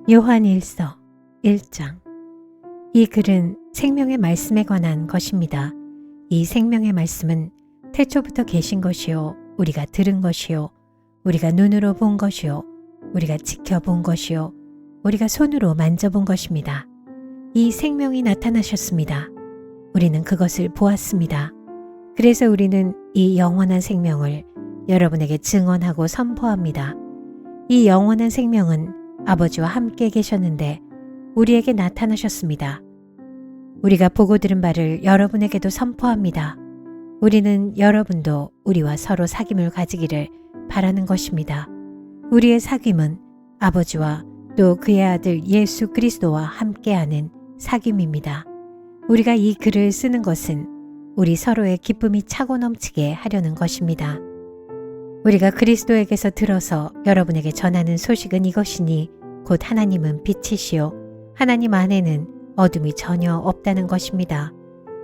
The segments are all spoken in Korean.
요한일서 1장. 이 글은 생명의 말씀에 관한 것입니다. 이 생명의 말씀은 태초부터 계신 것이요 우리가 들은 것이요 우리가 눈으로 본 것이요 우리가 지켜본 것이요 우리가 손으로 만져본 것입니다. 이 생명이 나타나셨습니다. 우리는 그것을 보았습니다. 그래서 우리는 이 영원한 생명을 여러분에게 증언하고 선포합니다. 이 영원한 생명은 아버지와 함께 계셨는데 우리에게 나타나셨습니다. 우리가 보고 들은 바를 여러분에게도 선포합니다. 우리는 여러분도 우리와 서로 사귐을 가지기를 바라는 것입니다. 우리의 사귐은 아버지와 또 그의 아들 예수 그리스도와 함께하는 사귐입니다. 우리가 이 글을 쓰는 것은 우리 서로의 기쁨이 차고 넘치게 하려는 것입니다. 우리가 그리스도에게서 들어서 여러분에게 전하는 소식은 이것이니 곧 하나님은 빛이시요 하나님 안에는 어둠이 전혀 없다는 것입니다.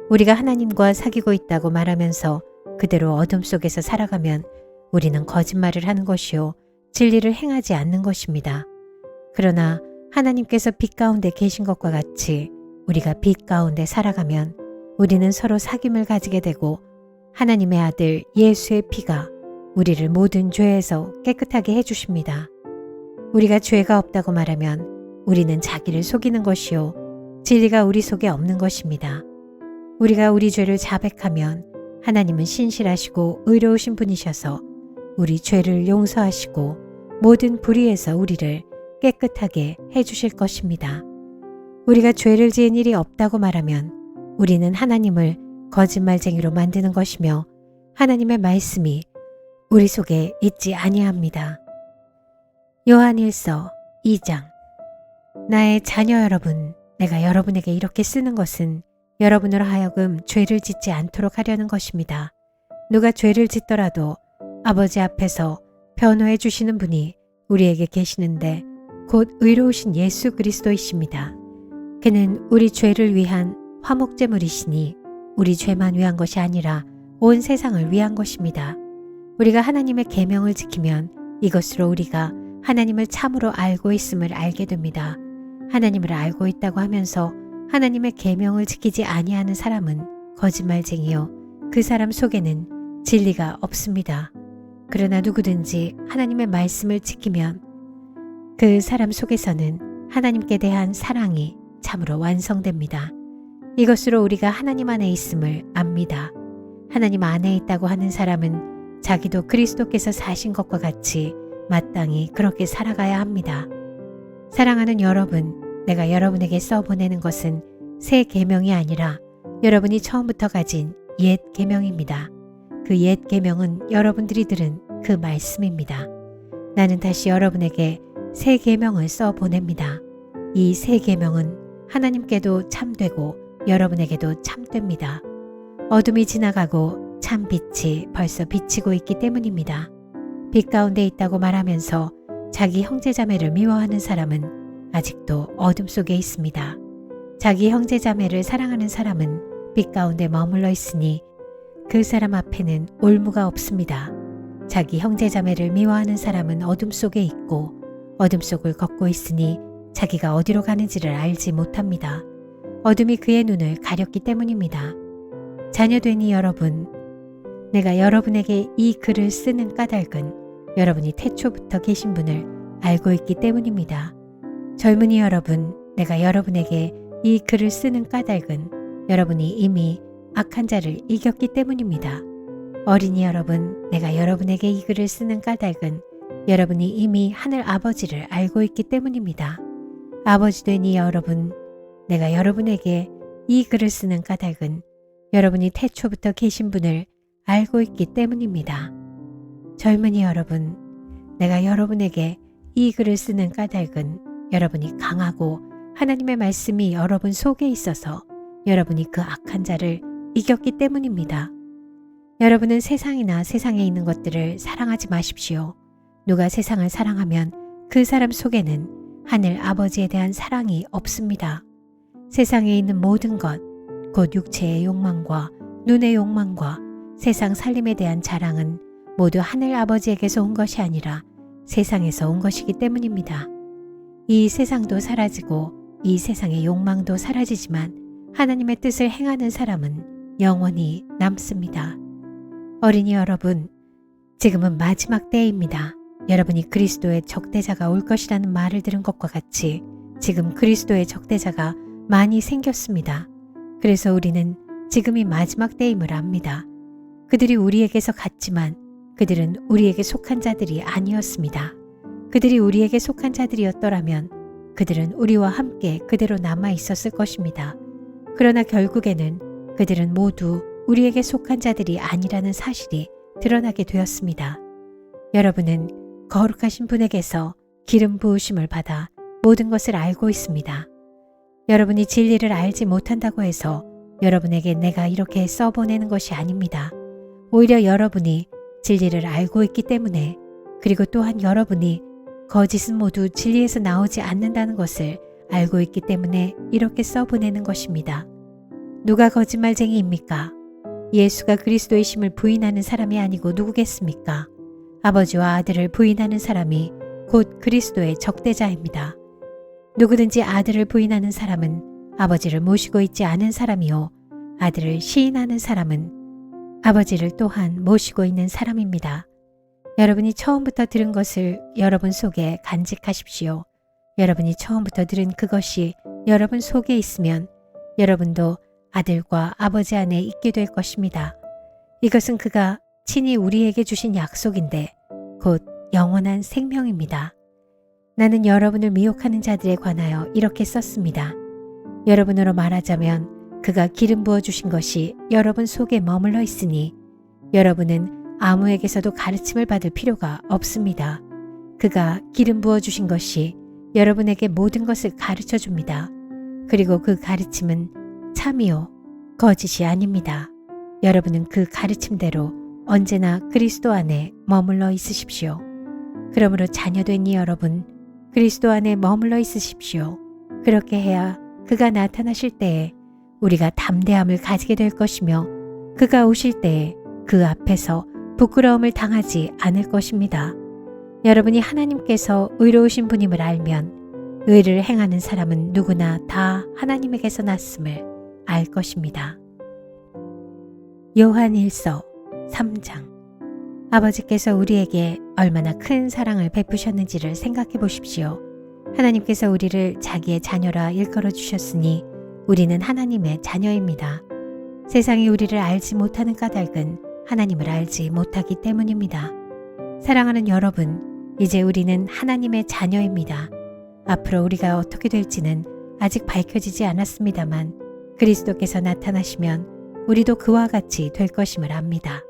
우리가 하나님과 사귀고 있다고 말하면서 그대로 어둠 속에서 살아가면 우리는 거짓말을 하는 것이요 진리를 행하지 않는 것입니다. 그러나 하나님께서 빛 가운데 계신 것과 같이 우리가 빛 가운데 살아가면 우리는 서로 사귐을 가지게 되고 하나님의 아들 예수의 피가 우리를 모든 죄에서 깨끗하게 해주십니다. 우리가 죄가 없다고 말하면 우리는 자기를 속이는 것이요 진리가 우리 속에 없는 것입니다. 우리가 우리 죄를 자백하면 하나님은 신실하시고 의로우신 분이셔서 우리 죄를 용서하시고 모든 불의에서 우리를 깨끗하게 해주실 것입니다. 우리가 죄를 지은 일이 없다고 말하면 우리는 하나님을 거짓말쟁이로 만드는 것이며 하나님의 말씀이 우리 속에 있지 아니합니다. 요한일서 2장. 나의 자녀 여러분, 내가 여러분에게 이렇게 쓰는 것은 여러분으로 하여금 죄를 짓지 않도록 하려는 것입니다. 누가 죄를 짓더라도 아버지 앞에서 변호해 주시는 분이 우리에게 계시는데 곧 의로우신 예수 그리스도이십니다. 그는 우리 죄를 위한 화목제물이시니 우리 죄만 위한 것이 아니라 온 세상을 위한 것입니다. 우리가 하나님의 계명을 지키면 이것으로 우리가 하나님을 참으로 알고 있음을 알게 됩니다. 하나님을 알고 있다고 하면서 하나님의 계명을 지키지 아니하는 사람은 거짓말쟁이요 그 사람 속에는 진리가 없습니다. 그러나 누구든지 하나님의 말씀을 지키면 그 사람 속에서는 하나님께 대한 사랑이 참으로 완성됩니다. 이것으로 우리가 하나님 안에 있음을 압니다. 하나님 안에 있다고 하는 사람은 자기도 그리스도께서 사신 것과 같이 마땅히 그렇게 살아가야 합니다. 사랑하는 여러분, 내가 여러분에게 써보내는 것은 새 계명이 아니라 여러분이 처음부터 가진 옛 계명입니다. 그 옛 계명은 여러분들이 들은 그 말씀입니다. 나는 다시 여러분에게 새 계명을 써보냅니다. 이 새 계명은 하나님께도 참되고 여러분에게도 참됩니다. 어둠이 지나가고 참 빛이 벌써 비치고 있기 때문입니다. 빛 가운데 있다고 말하면서 자기 형제자매를 미워하는 사람은 아직도 어둠 속에 있습니다. 자기 형제자매를 사랑하는 사람은 빛 가운데 머물러 있으니 그 사람 앞에는 올무가 없습니다. 자기 형제자매를 미워하는 사람은 어둠 속에 있고 어둠 속을 걷고 있으니 자기가 어디로 가는지를 알지 못합니다. 어둠이 그의 눈을 가렸기 때문입니다. 자녀되니 여러분, 내가 여러분에게 이 글을 쓰는 까닭은 여러분이 태초부터 계신 분을 알고 있기 때문입니다. 젊은이 여러분, 내가 여러분에게 이 글을 쓰는 까닭은 여러분이 이미 악한 자를 이겼기 때문입니다. 어린이 여러분, 내가 여러분에게 이 글을 쓰는 까닭은 여러분이 이미 하늘 아버지를 알고 있기 때문입니다. 아버지 되니 여러분, 내가 여러분에게 이 글을 쓰는 까닭은 여러분이 태초부터 계신 분을 알고 있기 때문입니다. 젊은이 여러분, 내가 여러분에게 이 글을 쓰는 까닭은 여러분이 강하고 하나님의 말씀이 여러분 속에 있어서 여러분이 그 악한 자를 이겼기 때문입니다. 여러분은 세상이나 세상에 있는 것들을 사랑하지 마십시오. 누가 세상을 사랑하면 그 사람 속에는 하늘 아버지에 대한 사랑이 없습니다. 세상에 있는 모든 것, 곧 육체의 욕망과 눈의 욕망과 세상 살림에 대한 자랑은 모두 하늘 아버지에게서 온 것이 아니라 세상에서 온 것이기 때문입니다. 이 세상도 사라지고 이 세상의 욕망도 사라지지만 하나님의 뜻을 행하는 사람은 영원히 남습니다. 어린이 여러분, 지금은 마지막 때입니다. 여러분이 그리스도의 적대자가 올 것이라는 말을 들은 것과 같이 지금 그리스도의 적대자가 많이 생겼습니다. 그래서 우리는 지금이 마지막 때임을 압니다. 그들이 우리에게서 갔지만 그들은 우리에게 속한 자들이 아니었습니다. 그들이 우리에게 속한 자들이었더라면 그들은 우리와 함께 그대로 남아 있었을 것입니다. 그러나 결국에는 그들은 모두 우리에게 속한 자들이 아니라는 사실이 드러나게 되었습니다. 여러분은 거룩하신 분에게서 기름 부으심을 받아 모든 것을 알고 있습니다. 여러분이 진리를 알지 못한다고 해서 여러분에게 내가 이렇게 써보내는 것이 아닙니다. 오히려 여러분이 진리를 알고 있기 때문에, 그리고 또한 여러분이 거짓은 모두 진리에서 나오지 않는다는 것을 알고 있기 때문에 이렇게 써보내는 것입니다. 누가 거짓말쟁이입니까? 예수가 그리스도이심을 부인하는 사람이 아니고 누구겠습니까? 아버지와 아들을 부인하는 사람이 곧 그리스도의 적대자입니다. 누구든지 아들을 부인하는 사람은 아버지를 모시고 있지 않은 사람이요, 아들을 시인하는 사람은 아버지를 또한 모시고 있는 사람입니다. 여러분이 처음부터 들은 것을 여러분 속에 간직하십시오. 여러분이 처음부터 들은 그것이 여러분 속에 있으면 여러분도 아들과 아버지 안에 있게 될 것입니다. 이것은 그가 친히 우리에게 주신 약속인데 곧 영원한 생명입니다. 나는 여러분을 미혹하는 자들에 관하여 이렇게 썼습니다. 여러분으로 말하자면 그가 기름 부어 주신 것이 여러분 속에 머물러 있으니 여러분은 아무에게서도 가르침을 받을 필요가 없습니다. 그가 기름 부어 주신 것이 여러분에게 모든 것을 가르쳐 줍니다. 그리고 그 가르침은 참이요, 거짓이 아닙니다. 여러분은 그 가르침대로 언제나 그리스도 안에 머물러 있으십시오. 그러므로 자녀된 이 여러분, 그리스도 안에 머물러 있으십시오. 그렇게 해야 그가 나타나실 때에 우리가 담대함을 가지게 될 것이며 그가 오실 때에 그 앞에서 부끄러움을 당하지 않을 것입니다. 여러분이 하나님께서 의로우신 분임을 알면 의를 행하는 사람은 누구나 다 하나님에게서 났음을 알 것입니다. 요한일서 3장. 아버지께서 우리에게 얼마나 큰 사랑을 베푸셨는지를 생각해 보십시오. 하나님께서 우리를 자기의 자녀라 일컬어 주셨으니 우리는 하나님의 자녀입니다. 세상이 우리를 알지 못하는 까닭은 하나님을 알지 못하기 때문입니다. 사랑하는 여러분, 이제 우리는 하나님의 자녀입니다. 앞으로 우리가 어떻게 될지는 아직 밝혀지지 않았습니다만 그리스도께서 나타나시면 우리도 그와 같이 될 것임을 압니다.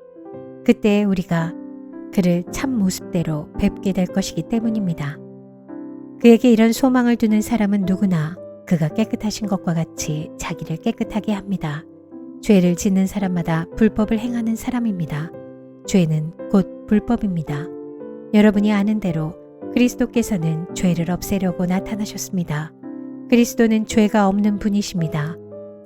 그때 우리가 그를 참 모습대로 뵙게 될 것이기 때문입니다. 그에게 이런 소망을 두는 사람은 누구나 그가 깨끗하신 것과 같이 자기를 깨끗하게 합니다. 죄를 짓는 사람마다 불법을 행하는 사람입니다. 죄는 곧 불법입니다. 여러분이 아는 대로 그리스도께서는 죄를 없애려고 나타나셨습니다. 그리스도는 죄가 없는 분이십니다.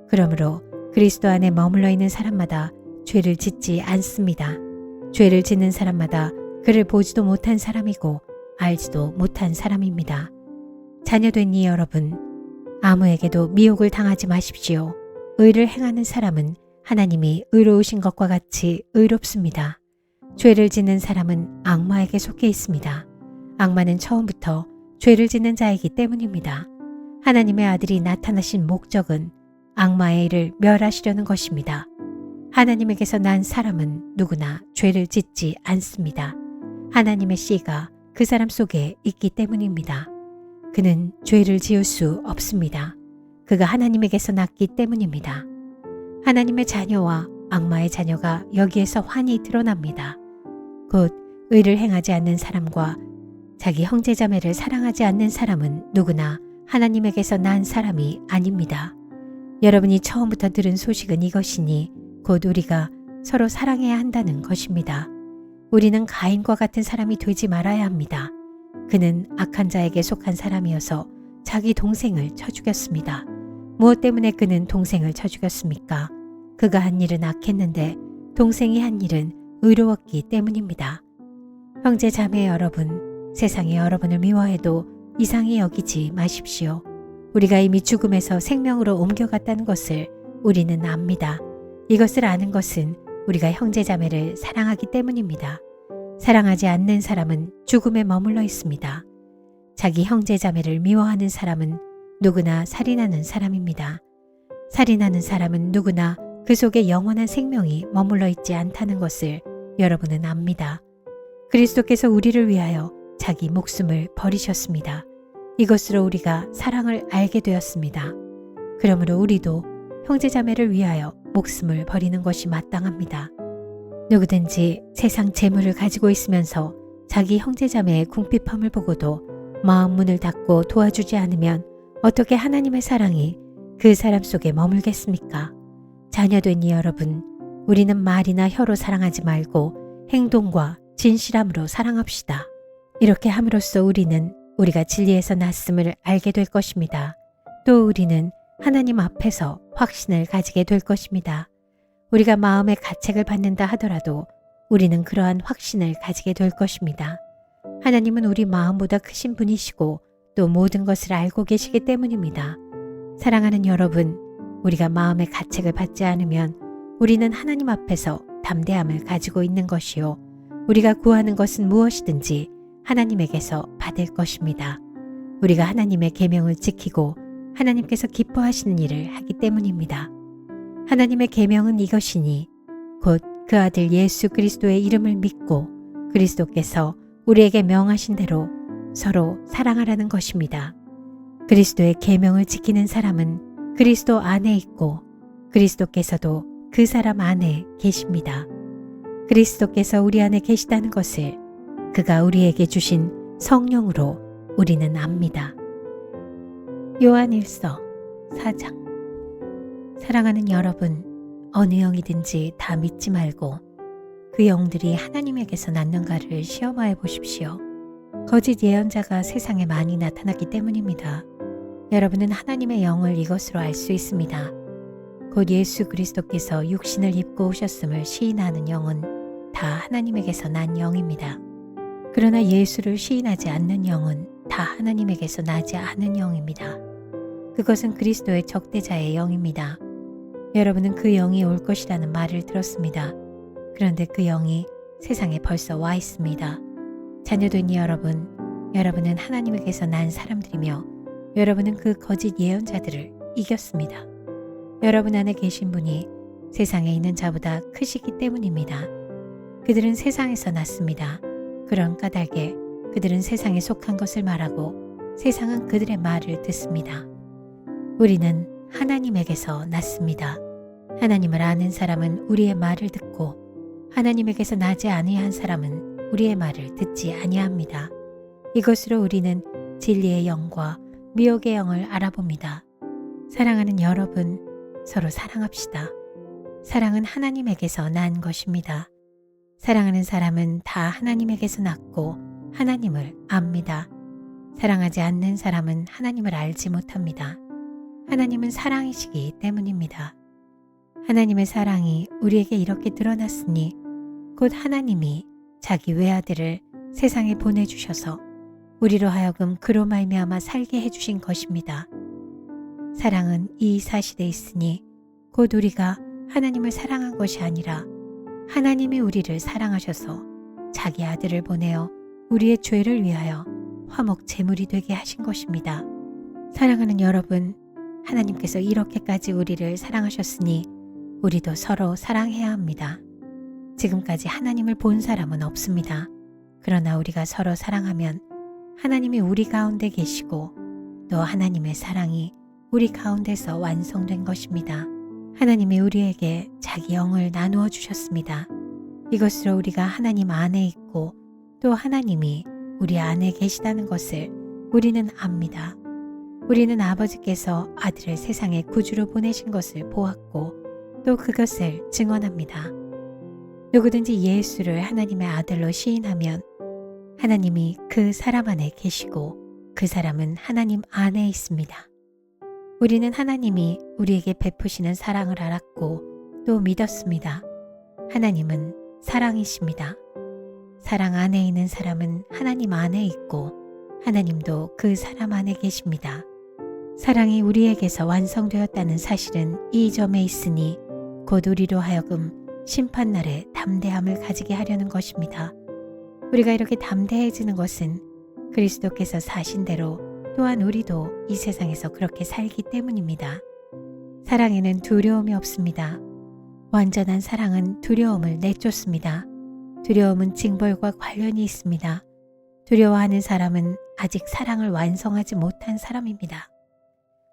그러므로 그리스도 안에 머물러 있는 사람마다 죄를 짓지 않습니다. 죄를 짓는 사람마다 그를 보지도 못한 사람이고 알지도 못한 사람입니다. 자녀된 이 여러분, 아무에게도 미혹을 당하지 마십시오. 의를 행하는 사람은 하나님이 의로우신 것과 같이 의롭습니다. 죄를 짓는 사람은 악마에게 속해 있습니다. 악마는 처음부터 죄를 짓는 자이기 때문입니다. 하나님의 아들이 나타나신 목적은 악마의 일을 멸하시려는 것입니다. 하나님에게서 난 사람은 누구나 죄를 짓지 않습니다. 하나님의 씨가 그 사람 속에 있기 때문입니다. 그는 죄를 지을 수 없습니다. 그가 하나님에게서 났기 때문입니다. 하나님의 자녀와 악마의 자녀가 여기에서 환히 드러납니다. 곧 의를 행하지 않는 사람과 자기 형제자매를 사랑하지 않는 사람은 누구나 하나님에게서 난 사람이 아닙니다. 여러분이 처음부터 들은 소식은 이것이니 곧 우리가 서로 사랑해야 한다는 것입니다. 우리는 가인과 같은 사람이 되지 말아야 합니다. 그는 악한 자에게 속한 사람이어서 자기 동생을 쳐 죽였습니다. 무엇 때문에 그는 동생을 쳐 죽였습니까? 그가 한 일은 악했는데 동생이 한 일은 의로웠기 때문입니다. 형제 자매 여러분, 세상이 여러분을 미워해도 이상히 여기지 마십시오. 우리가 이미 죽음에서 생명으로 옮겨갔다는 것을 우리는 압니다. 이것을 아는 것은 우리가 형제자매를 사랑하기 때문입니다. 사랑하지 않는 사람은 죽음에 머물러 있습니다. 자기 형제자매를 미워하는 사람은 누구나 살인하는 사람입니다. 살인하는 사람은 누구나 그 속에 영원한 생명이 머물러 있지 않다는 것을 여러분은 압니다. 그리스도께서 우리를 위하여 자기 목숨을 버리셨습니다. 이것으로 우리가 사랑을 알게 되었습니다. 그러므로 우리도 형제자매를 위하여 목숨을 버리는 것이 마땅합니다. 누구든지 세상 재물을 가지고 있으면서 자기 형제자매의 궁핍함을 보고도 마음 문을 닫고 도와주지 않으면 어떻게 하나님의 사랑이 그 사람 속에 머물겠습니까? 자녀된 여러분, 우리는 말이나 혀로 사랑하지 말고 행동과 진실함으로 사랑합시다. 이렇게 함으로써 우리는 우리가 진리에서 났음을 알게 될 것입니다. 또 우리는 하나님 앞에서 확신을 가지게 될 것입니다. 우리가 마음의 가책을 받는다 하더라도 우리는 그러한 확신을 가지게 될 것입니다. 하나님은 우리 마음보다 크신 분이시고 또 모든 것을 알고 계시기 때문입니다. 사랑하는 여러분, 우리가 마음의 가책을 받지 않으면 우리는 하나님 앞에서 담대함을 가지고 있는 것이요. 우리가 구하는 것은 무엇이든지 하나님에게서 받을 것입니다. 우리가 하나님의 계명을 지키고 하나님께서 기뻐하시는 일을 하기 때문입니다. 하나님의 계명은 이것이니 곧 그 아들 예수 그리스도의 이름을 믿고 그리스도께서 우리에게 명하신 대로 서로 사랑하라는 것입니다. 그리스도의 계명을 지키는 사람은 그리스도 안에 있고 그리스도께서도 그 사람 안에 계십니다. 그리스도께서 우리 안에 계시다는 것을 그가 우리에게 주신 성령으로 우리는 압니다. 요한일서 4장. 사랑하는 여러분, 어느 영이든지 다 믿지 말고 그 영들이 하나님에게서 났는가를 시험하여 보십시오. 거짓 예언자가 세상에 많이 나타났기 때문입니다. 여러분은 하나님의 영을 이것으로 알 수 있습니다. 곧 예수 그리스도께서 육신을 입고 오셨음을 시인하는 영은 다 하나님에게서 난 영입니다. 그러나 예수를 시인하지 않는 영은 다 하나님에게서 나지 않은 영입니다. 그것은 그리스도의 적대자의 영입니다. 여러분은 그 영이 올 것이라는 말을 들었습니다. 그런데 그 영이 세상에 벌써 와 있습니다. 자녀된 여러분, 여러분은 하나님에게서 난 사람들이며 여러분은 그 거짓 예언자들을 이겼습니다. 여러분 안에 계신 분이 세상에 있는 자보다 크시기 때문입니다. 그들은 세상에서 났습니다. 그런 까닭에 그들은 세상에 속한 것을 말하고 세상은 그들의 말을 듣습니다. 우리는 하나님에게서 났습니다. 하나님을 아는 사람은 우리의 말을 듣고 하나님에게서 나지 아니한 사람은 우리의 말을 듣지 아니합니다. 이것으로 우리는 진리의 영과 미혹의 영을 알아봅니다. 사랑하는 여러분, 서로 사랑합시다. 사랑은 하나님에게서 난 것입니다. 사랑하는 사람은 다 하나님에게서 났고 하나님을 압니다. 사랑하지 않는 사람은 하나님을 알지 못합니다. 하나님은 사랑이시기 때문입니다. 하나님의 사랑이 우리에게 이렇게 드러났으니 곧 하나님이 자기 외아들을 세상에 보내주셔서 우리로 하여금 그로 말미암아 살게 해주신 것입니다. 사랑은 이 사실에 있으니 곧 우리가 하나님을 사랑한 것이 아니라 하나님이 우리를 사랑하셔서 자기 아들을 보내어 우리의 죄를 위하여 화목 제물이 되게 하신 것입니다. 사랑하는 여러분, 하나님께서 이렇게까지 우리를 사랑하셨으니 우리도 서로 사랑해야 합니다. 지금까지 하나님을 본 사람은 없습니다. 그러나 우리가 서로 사랑하면 하나님이 우리 가운데 계시고 또 하나님의 사랑이 우리 가운데서 완성된 것입니다. 하나님이 우리에게 자기 영을 나누어 주셨습니다. 이것으로 우리가 하나님 안에 있고 또 하나님이 우리 안에 계시다는 것을 우리는 압니다. 우리는 아버지께서 아들을 세상에 구주로 보내신 것을 보았고 또 그것을 증언합니다. 누구든지 예수를 하나님의 아들로 시인하면 하나님이 그 사람 안에 계시고 그 사람은 하나님 안에 있습니다. 우리는 하나님이 우리에게 베푸시는 사랑을 알았고 또 믿었습니다. 하나님은 사랑이십니다. 사랑 안에 있는 사람은 하나님 안에 있고 하나님도 그 사람 안에 계십니다. 사랑이 우리에게서 완성되었다는 사실은 이 점에 있으니 곧 우리로 하여금 심판날에 담대함을 가지게 하려는 것입니다. 우리가 이렇게 담대해지는 것은 그리스도께서 사신 대로 또한 우리도 이 세상에서 그렇게 살기 때문입니다. 사랑에는 두려움이 없습니다. 완전한 사랑은 두려움을 내쫓습니다. 두려움은 징벌과 관련이 있습니다. 두려워하는 사람은 아직 사랑을 완성하지 못한 사람입니다.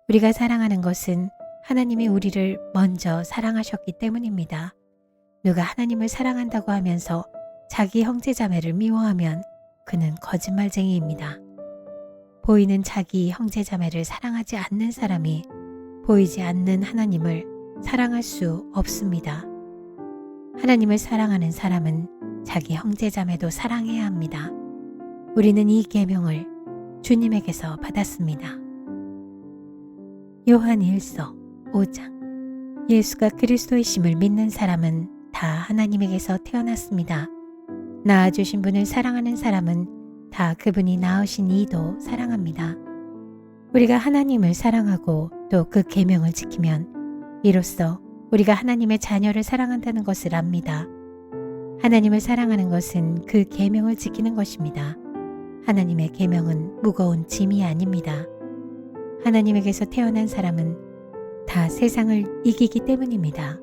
우리가 사랑하는 것은 하나님이 우리를 먼저 사랑하셨기 때문입니다. 누가 하나님을 사랑한다고 하면서 자기 형제자매를 미워하면 그는 거짓말쟁이입니다. 보이는 자기 형제자매를 사랑하지 않는 사람이 보이지 않는 하나님을 사랑할 수 없습니다. 하나님을 사랑하는 사람은 자기 형제자매도 사랑해야 합니다. 우리는 이 계명을 주님에게서 받았습니다. 요한 1서 5장. 예수가 그리스도이심을 믿는 사람은 다 하나님에게서 태어났습니다. 낳아주신 분을 사랑하는 사람은 다 그분이 낳으신 이도 사랑합니다. 우리가 하나님을 사랑하고 또 그 계명을 지키면 이로써 우리가 하나님의 자녀를 사랑한다는 것을 압니다. 하나님을 사랑하는 것은 그 계명을 지키는 것입니다. 하나님의 계명은 무거운 짐이 아닙니다. 하나님에게서 태어난 사람은 다 세상을 이기기 때문입니다.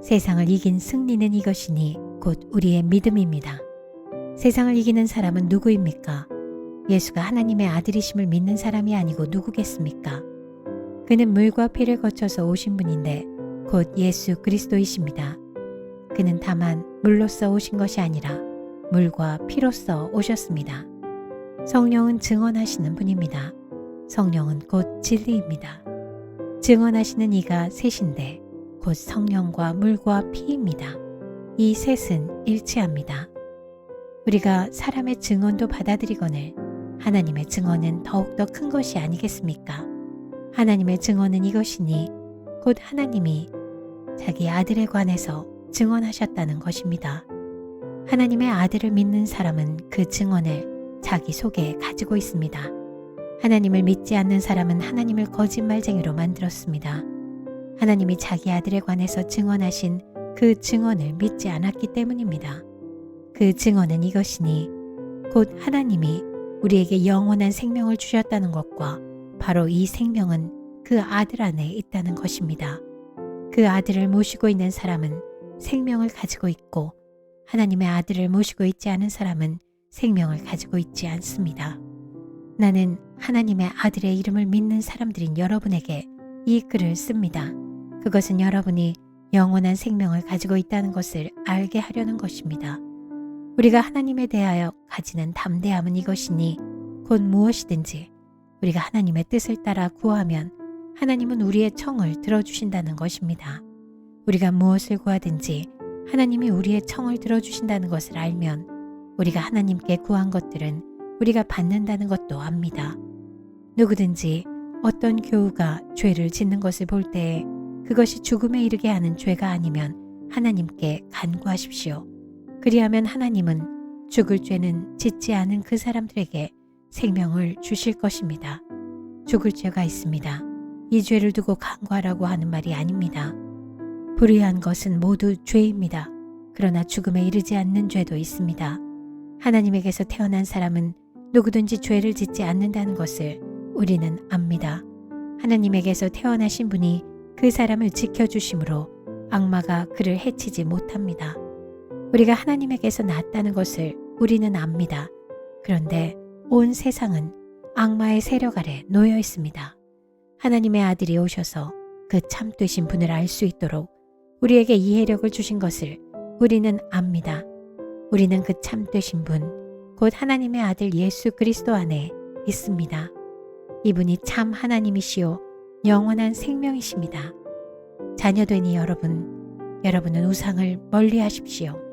세상을 이긴 승리는 이것이니 곧 우리의 믿음입니다. 세상을 이기는 사람은 누구입니까? 예수가 하나님의 아들이심을 믿는 사람이 아니고 누구겠습니까? 그는 물과 피를 거쳐서 오신 분인데 곧 예수 그리스도이십니다. 그는 다만 물로서 오신 것이 아니라 물과 피로서 오셨습니다. 성령은 증언하시는 분입니다. 성령은 곧 진리입니다. 증언하시는 이가 셋인데 곧 성령과 물과 피입니다. 이 셋은 일치합니다. 우리가 사람의 증언도 받아들이거늘 하나님의 증언은 더욱더 큰 것이 아니겠습니까? 하나님의 증언은 이것이니 곧 하나님이 자기 아들에 관해서 증언하셨다는 것입니다. 하나님의 아들을 믿는 사람은 그 증언을 자기 속에 가지고 있습니다. 하나님을 믿지 않는 사람은 하나님을 거짓말쟁이로 만들었습니다. 하나님이 자기 아들에 관해서 증언하신 그 증언을 믿지 않았기 때문입니다. 그 증언은 이것이니 곧 하나님이 우리에게 영원한 생명을 주셨다는 것과 바로 이 생명은 그 아들 안에 있다는 것입니다. 그 아들을 모시고 있는 사람은 생명을 가지고 있고 하나님의 아들을 모시고 있지 않은 사람은 생명을 가지고 있지 않습니다. 나는 하나님의 아들의 이름을 믿는 사람들인 여러분에게 이 글을 씁니다. 그것은 여러분이 영원한 생명을 가지고 있다는 것을 알게 하려는 것입니다. 우리가 하나님에 대하여 가지는 담대함은 이것이니 곧 무엇이든지 우리가 하나님의 뜻을 따라 구하면 하나님은 우리의 청을 들어주신다는 것입니다. 우리가 무엇을 구하든지 하나님이 우리의 청을 들어주신다는 것을 알면 우리가 하나님께 구한 것들은 우리가 받는다는 것도 압니다. 누구든지 어떤 교우가 죄를 짓는 것을 볼 때에 그것이 죽음에 이르게 하는 죄가 아니면 하나님께 간구하십시오. 그리하면 하나님은 죽을 죄는 짓지 않은 그 사람들에게 생명을 주실 것입니다. 죽을 죄가 있습니다. 이 죄를 두고 간구하라고 하는 말이 아닙니다. 불의한 것은 모두 죄입니다. 그러나 죽음에 이르지 않는 죄도 있습니다. 하나님에게서 태어난 사람은 누구든지 죄를 짓지 않는다는 것을 우리는 압니다. 하나님에게서 태어나신 분이 그 사람을 지켜주심으로 악마가 그를 해치지 못합니다. 우리가 하나님에게서 났다는 것을 우리는 압니다. 그런데 온 세상은 악마의 세력 아래 놓여 있습니다. 하나님의 아들이 오셔서 그 참되신 분을 알 수 있도록 우리에게 이해력을 주신 것을 우리는 압니다. 우리는 그 참되신 분, 곧 하나님의 아들 예수 그리스도 안에 있습니다. 이분이 참 하나님이시요 영원한 생명이십니다. 자녀되니 여러분은 우상을 멀리 하십시오.